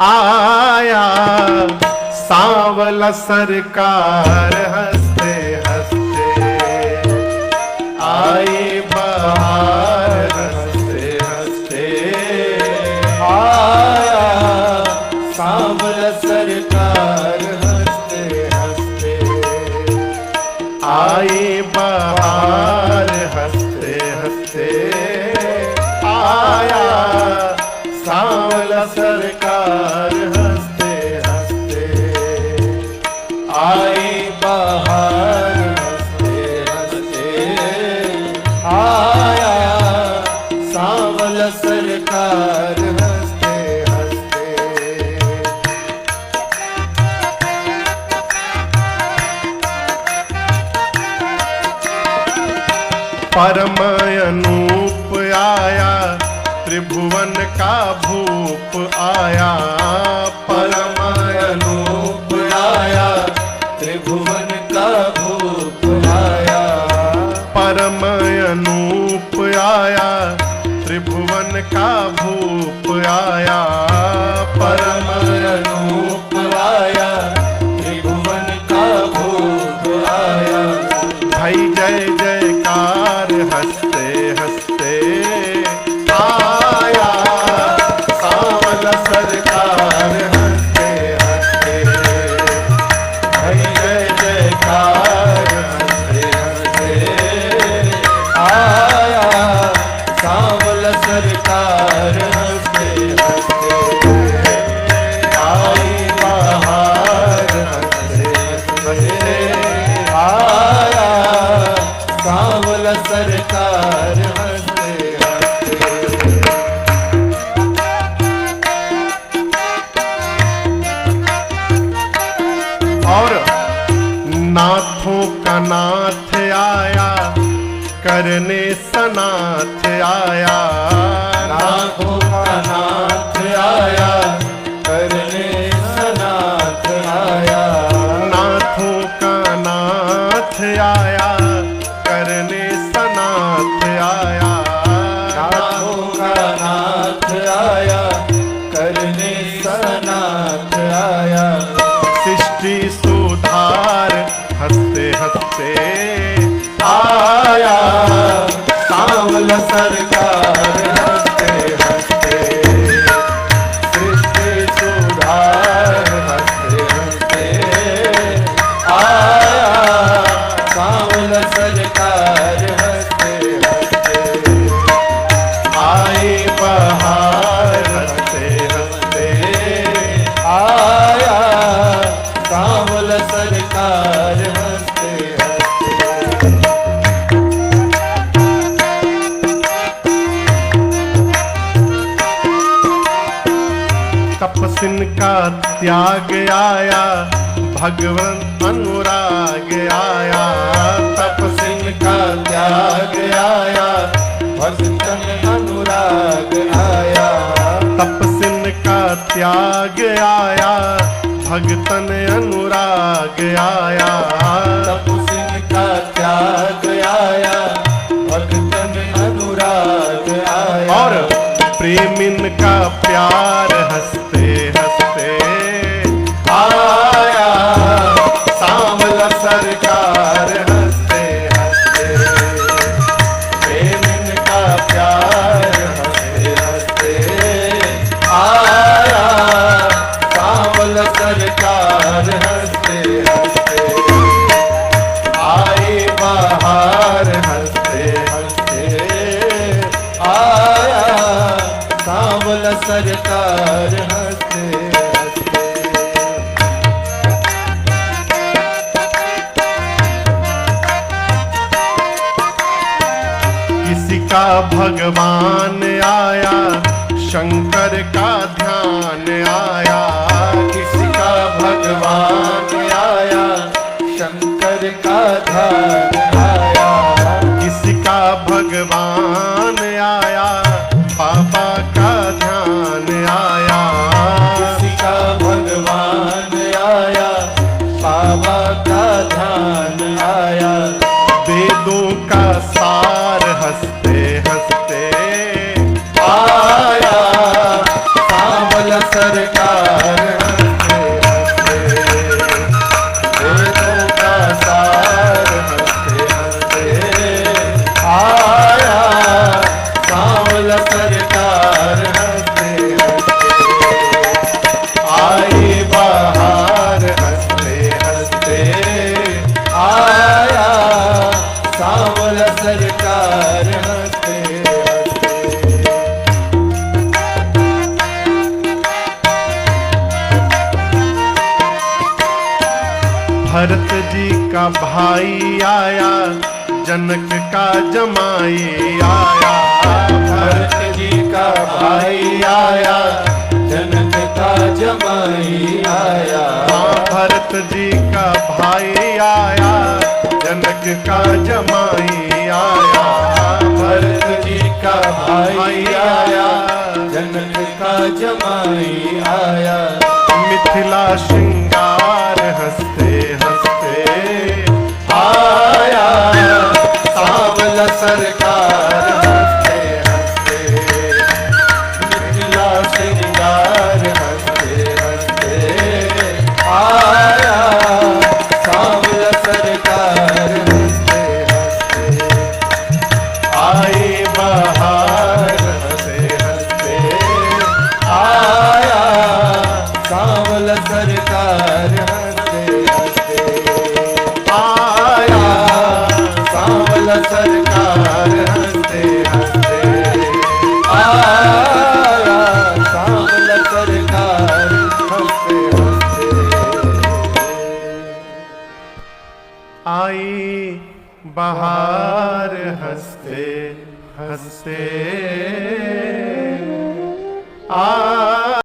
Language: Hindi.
आया सांवला सरकार हंसते हंसते, आई बहार हंसते हंसते, आया सांवला सरकार हंसते हंसते, आई बहार हंसते हंसते, आया सांवला सरकार हंसते हंसते, आई बहार हंसते हंसते, आया सांवला सरकार हंसते हंसते। परम अनूप आया त्रिभुवन का भूप आया, परम अनूप आया त्रिभुवन का भूप आया, परम अनूप आया त्रिभुवन का भूप आया, परम अनूप आया त्रिभुवन का भूप आया, भाई जय जयकार हंसते हंसते, आया सांवला सरकार हंसते हंसते, हरि जय जयकार हंसते हंसते, आया सांवला सरकार हंसते हंसते, आई बहार हंसते हंसते, आया सांवला सरकार हंसते हंसते। और नाथों का नाथ आया करने सनाथ आया, नाथों का नाथ आया करने सनाथ आया, नाथों का नाथ आया करने सनाथ आया, नाथों का नाथ आया करने सनाथ आया, सृष्टि सुधार हंसते हंसते, आया सांवला सरकार हंसते हंसते, सृष्टि सुधार हंसते हंसते, आया सांवला सरकार हंसते हंसते, आई बहार हंसते हंसते, आया सांवला सरकार हंसते हंसते। तपस्विन का त्याग आया भगवन अनुराग आया, तपस्विन का त्याग आया भक्तन अनुराग आया, तपस्विन का त्याग आया भगतन अनुराग आया, तपस्विन का त्याग आया भक्तन अनुराग आया, और प्रेमिन का प्यार हंसते हंसते, आया सांवला सरकार हंसते हंसते, प्रेमिन का प्यार हंसते हंसते, आया सांवला सरकार हंसते हंसते, आई बहार हंसते हंसते, आया सांवला सरकार हंसते हंसते। किसी का भगवान आया शंकर का ध्यान आया, किसी का भगवान आया शंकर का ध्यान आया, किसी का भगवान आया बाबा का ध्यान आया, किसी का भगवान आया बाबा का ध्यान आया, वेदों का सार हंसते हंसते, आया सांवला सरकार हंसते हंसते, वेदों का सार हंसते हंसते आया, सांवला सरकार हंसते हंसते आई बहार, हंसते हंसते आया, सांवला सरकार हंसते हंसते। भरत जी का भाई आया, जनक का जमाई आया। भरत जी का भाई आया, जनक का जमाई आया। हाँ, भरत जी का भाई आया, जनक का जमाई आया। भरत जी का भाई आया, जनक का जमाई आया। मिथिला श्रृंगार हंसते हंसते आया, सांवला सरकार